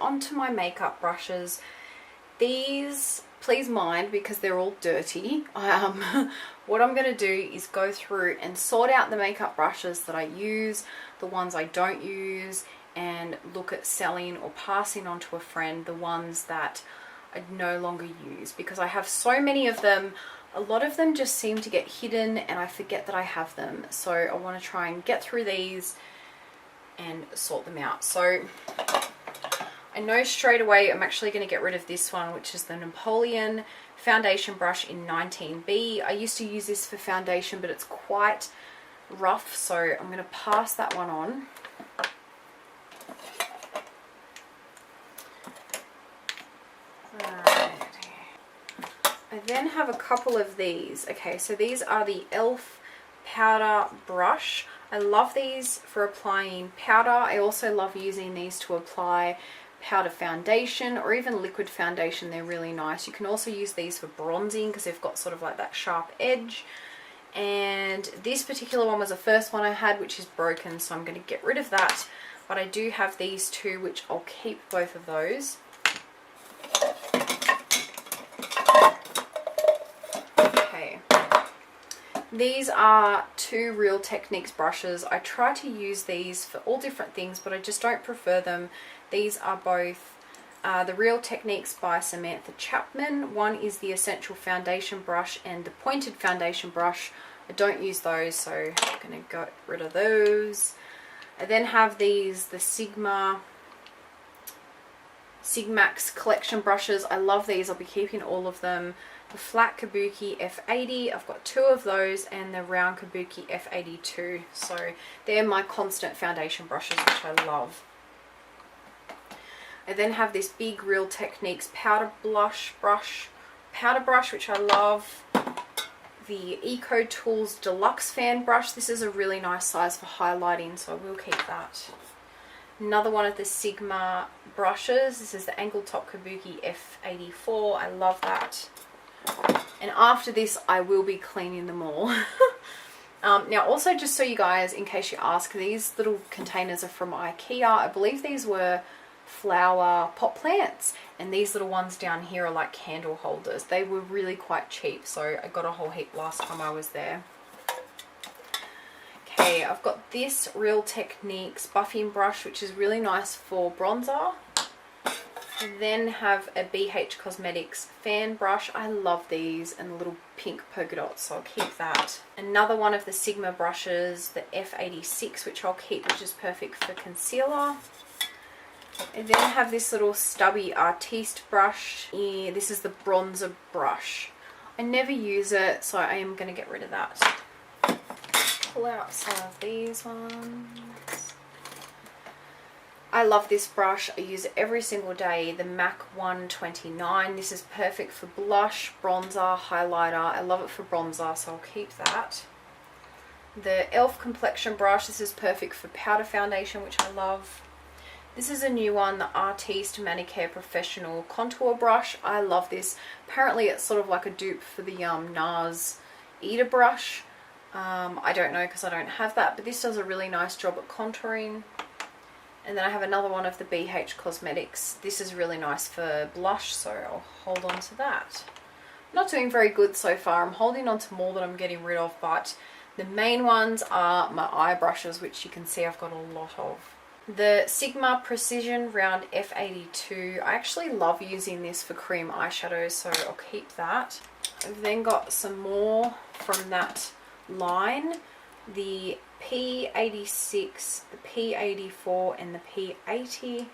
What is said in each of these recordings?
onto my makeup brushes. These, please mind, because they're all dirty. What I'm going to do is go through and sort out the makeup brushes that I use, the ones I don't use, and look at selling or passing on to a friend the ones that I no longer use, because I have so many of them. A lot of them just seem to get hidden and I forget that I have them. So I want to try and get through these and sort them out. So I know straight away I'm actually going to get rid of this one, which is the Napoleon foundation brush in 19B. I used to use this for foundation, but it's quite rough, so I'm going to pass that one on. I then have a couple of these. Okay, so these are the e.l.f. powder brush. I love these for applying powder. I also love using these to apply powder foundation or even liquid foundation. They're really nice. You can also use these for bronzing because they've got sort of like that sharp edge. And this particular one was the first one I had, which is broken, so I'm going to get rid of that. But I do have these two, which I'll keep both of those. These are two Real Techniques brushes. I try to use these for all different things, but I just don't prefer them. These are both the Real Techniques by Samantha Chapman. One is the Essential Foundation brush and the Pointed Foundation brush. I don't use those, so I'm going to get rid of those. I then have these, the Sigmax collection brushes. I love these. I'll be keeping all of them. The flat Kabuki F80, I've got two of those, and the round Kabuki F82. So they're my constant foundation brushes, which I love. I then have this big Real Techniques powder brush, which I love. The Eco Tools Deluxe Fan Brush. This is a really nice size for highlighting, so I will keep that. Another one of the Sigma brushes. This is the Angle Top Kabuki F84. I love that. And after this, I will be cleaning them all. Now, also, just so you guys, in case you ask, these little containers are from IKEA. I believe these were flower pot plants, and these little ones down here are like candle holders. They were really quite cheap, so I got a whole heap last time I was there. Okay, I've got this Real Techniques buffing brush, which is really nice for bronzer. I then have a BH Cosmetics fan brush. I love these, and the little pink polka dots, so I'll keep that. Another one of the Sigma brushes, the F86, which I'll keep, which is perfect for concealer. I then have this little stubby Artiste brush. Yeah, this is the bronzer brush. I never use it, so I am going to get rid of that. Pull out some of these ones. I love this brush. I use it every single day. The MAC 129. This is perfect for blush, bronzer, highlighter. I love it for bronzer, so I'll keep that. The e.l.f. complexion brush. This is perfect for powder foundation, which I love. This is a new one, the Artiste Manicure Professional Contour Brush. I love this. Apparently it's sort of like a dupe for the NARS Eater brush. I don't know because I don't have that, but this does a really nice job at contouring. And then I have another one of the BH Cosmetics. This is really nice for blush, so I'll hold on to that. I'm not doing very good so far. I'm holding on to more that I'm getting rid of, but the main ones are my eye brushes, which you can see I've got a lot of. The Sigma Precision Round F82. I actually love using this for cream eyeshadows, so I'll keep that. I've then got some more from that line. The P86, the P84 and the P80.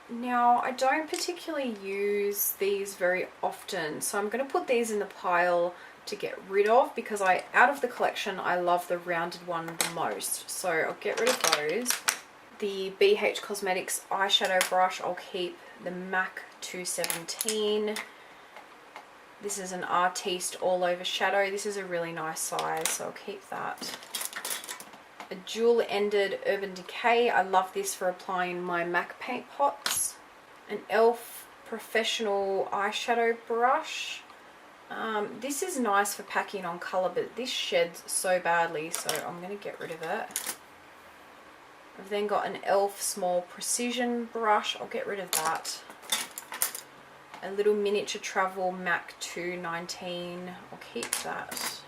Now, I don't particularly use these very often, so I'm going to put these in the pile to get rid of, because out of the collection I love the rounded one the most, so I'll get rid of those. The BH Cosmetics eyeshadow brush I'll keep. The MAC 217. This is an Artiste all over shadow. This is a really nice size, so I'll keep that. A dual-ended Urban Decay. I love this for applying my MAC paint pots. An e.l.f. professional eyeshadow brush. This is nice for packing on colour, but this sheds so badly, so I'm going to get rid of it. I've then got an e.l.f. small precision brush. I'll get rid of that. A little miniature travel MAC 219. I'll keep that.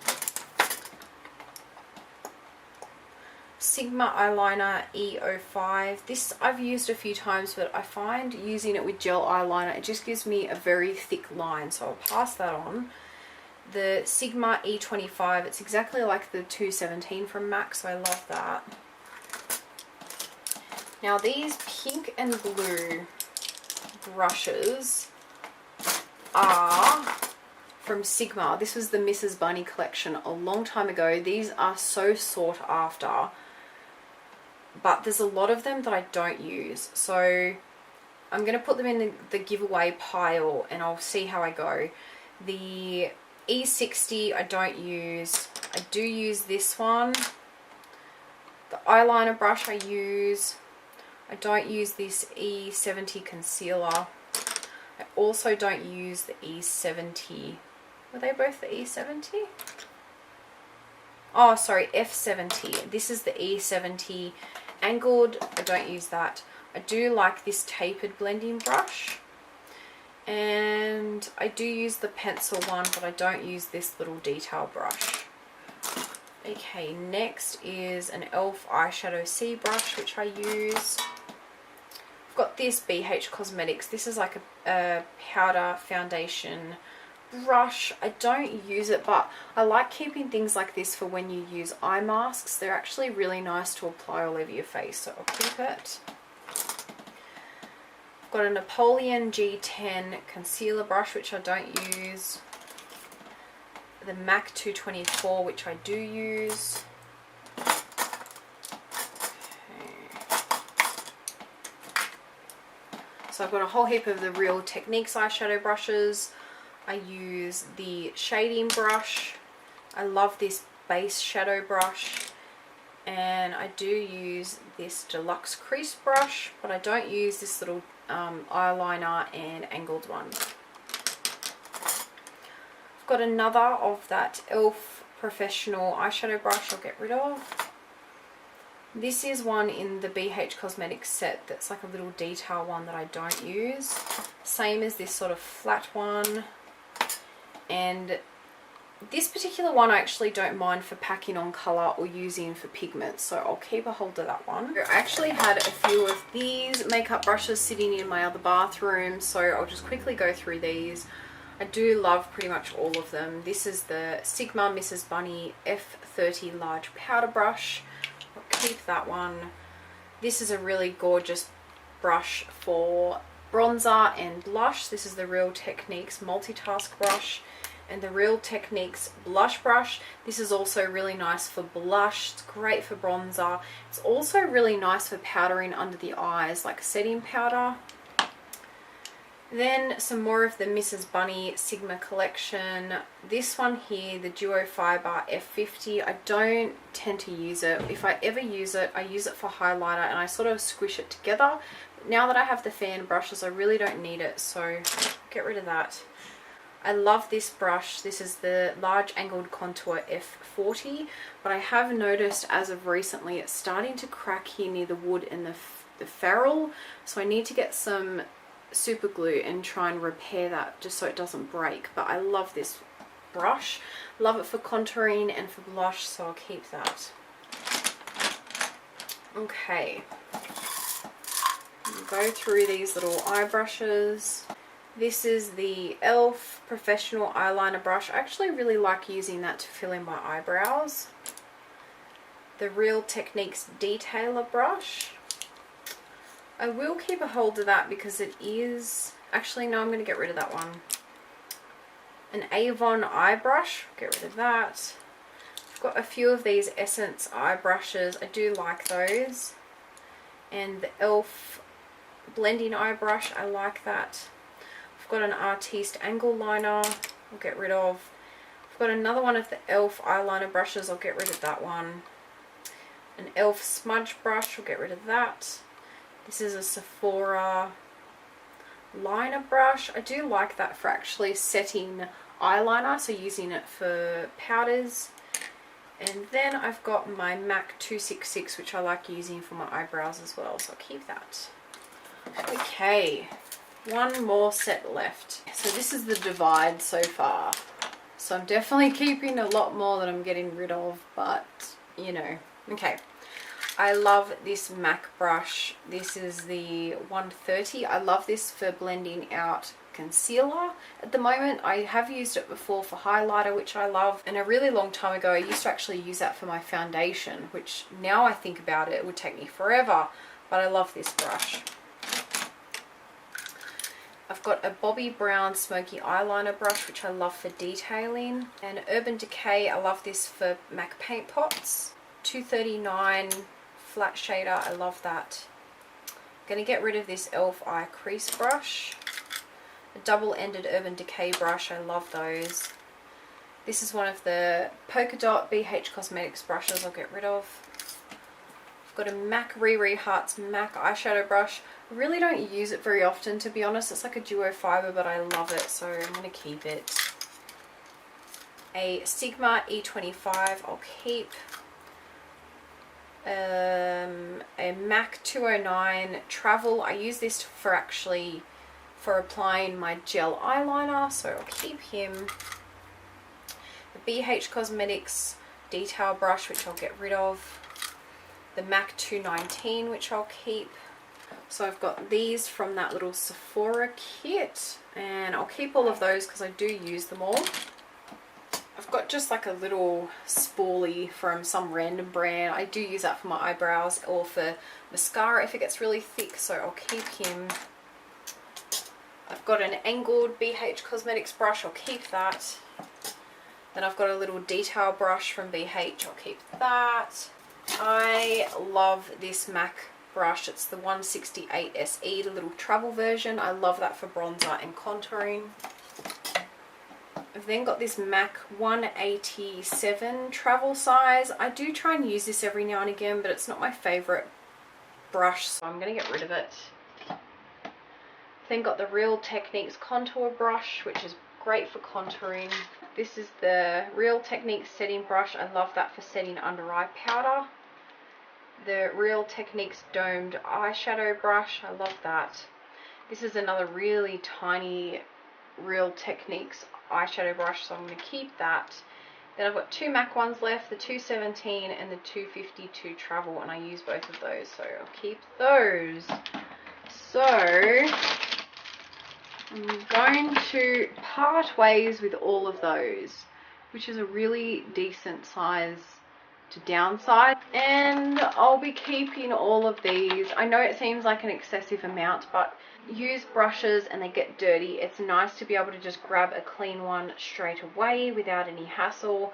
Sigma eyeliner E05. This I've used a few times, but I find using it with gel eyeliner, it just gives me a very thick line, so I'll pass that on. The Sigma E25, it's exactly like the 217 from MAC, so I love that. Now these pink and blue brushes are from Sigma. This was the Mrs. Bunny collection a long time ago. These are so sought after, but there's a lot of them that I don't use, so I'm going to put them in the giveaway pile and I'll see how I go. The E60 I don't use. I do use this one. The eyeliner brush I use. I don't use this E70 concealer. I also don't use the E70. Were they both the E70? Oh, sorry, F70. This is the E70 angled. I don't use that. I do like this tapered blending brush. And I do use the pencil one, but I don't use this little detail brush. Okay, next is an e.l.f. eyeshadow C brush, which I use. I've got this BH Cosmetics. This is like a powder foundation brush. I don't use it, but I like keeping things like this for when you use eye masks. They're actually really nice to apply all over your face, so I'll keep it. I've got a Napoleon G10 concealer brush, which I don't use. The MAC 224, which I do use. So I've got a whole heap of the Real Techniques eyeshadow brushes. I use the shading brush. I love this base shadow brush. And I do use this deluxe crease brush, but I don't use this little eyeliner and angled one. I've got another of that e.l.f. professional eyeshadow brush I'll get rid of. This is one in the BH Cosmetics set that's like a little detail one that I don't use. Same as this sort of flat one. And this particular one I actually don't mind for packing on colour or using for pigments, so I'll keep a hold of that one. I actually had a few of these makeup brushes sitting in my other bathroom, so I'll just quickly go through these. I do love pretty much all of them. This is the Sigma Mrs. Bunny F30 large powder brush. I'll keep that one. This is a really gorgeous brush for bronzer and blush. This is the Real Techniques multitask brush and the Real Techniques blush brush. This is also really nice for blush. It's great for bronzer. It's also really nice for powdering under the eyes, like setting powder. Then some more of the Mrs. Bunny Sigma collection. This one here, the Duo Fiber F50, I don't tend to use it. If I ever use it, I use it for highlighter and I sort of squish it together. Now that I have the fan brushes, I really don't need it, so get rid of that. I love this brush. This is the large angled contour F40, but I have noticed as of recently it's starting to crack here near the wood and the ferrule, so I need to get some super glue and try and repair that just so it doesn't break. But I love this brush, love it for contouring and for blush, so I'll keep that. Okay, go through these little eye brushes. This is the e.l.f. professional eyeliner brush. I actually really like using that to fill in my eyebrows. The Real Techniques detailer brush. I will keep a hold of that because it is... Actually, no, I'm going to get rid of that one. An Avon eye brush. Get rid of that. I've got a few of these Essence eye brushes. I do like those. And the e.l.f. blending eye brush. I like that. I've got an Artiste angle liner. I'll get rid of. I've got another one of the e.l.f. eyeliner brushes. I'll get rid of that one. An e.l.f. smudge brush. I'll get rid of that. This is a Sephora liner brush. I do like that for actually setting eyeliner, so using it for powders. And then I've got my MAC 266, which I like using for my eyebrows as well, so I'll keep that. Okay, one more set left. So this is the divide so far. So I'm definitely keeping a lot more than I'm getting rid of, but you know. Okay, I love this MAC brush. This is the 130. I love this for blending out concealer at the moment. I have used it before for highlighter, which I love, and a really long time ago I used to actually use that for my foundation, which now I think about it would take me forever, but I love this brush. I've got a Bobbi Brown smoky eyeliner brush, which I love for detailing, and Urban Decay. I love this for MAC paint pots. 239 flat shader, I love that. I'm going to get rid of this e.l.f. eye crease brush. A double-ended Urban Decay brush, I love those. This is one of the polka dot BH Cosmetics brushes I'll get rid of. I've got a MAC Riri Hearts MAC eyeshadow brush. I really don't use it very often, to be honest. It's like a duo fiber, but I love it, so I'm going to keep it. A Sigma E25 I'll keep. A MAC 209 Travel. I use this for applying my gel eyeliner, so I'll keep him. The BH Cosmetics detail brush, which I'll get rid of. The MAC 219, which I'll keep. So I've got these from that little Sephora kit, and I'll keep all of those because I do use them all. I've got just like a little spoolie from some random brand. I do use that for my eyebrows or for mascara if it gets really thick, so I'll keep him. I've got an angled BH Cosmetics brush, I'll keep that. Then I've got a little detail brush from BH, I'll keep that. I love this MAC brush. It's the 168 SE, the little travel version. I love that for bronzer and contouring. I've then got this MAC 187 travel size. I do try and use this every now and again, but it's not my favorite brush, so I'm going to get rid of it. Then got the Real Techniques contour brush, which is great for contouring. This is the Real Techniques setting brush. I love that for setting under eye powder. The Real Techniques domed eyeshadow brush. I love that. This is another really tiny Real Techniques eyeshadow brush, so I'm going to keep that. Then I've got two MAC ones left, the 217 and the 252 travel, and I use both of those, so I'll keep those. So I'm going to part ways with all of those, which is a really decent size to downsize, and I'll be keeping all of these. I know it seems like an excessive amount, but use brushes and they get dirty. It's nice to be able to just grab a clean one straight away without any hassle.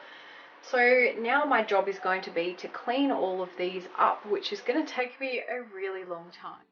So now my job is going to be to clean all of these up, which is going to take me a really long time.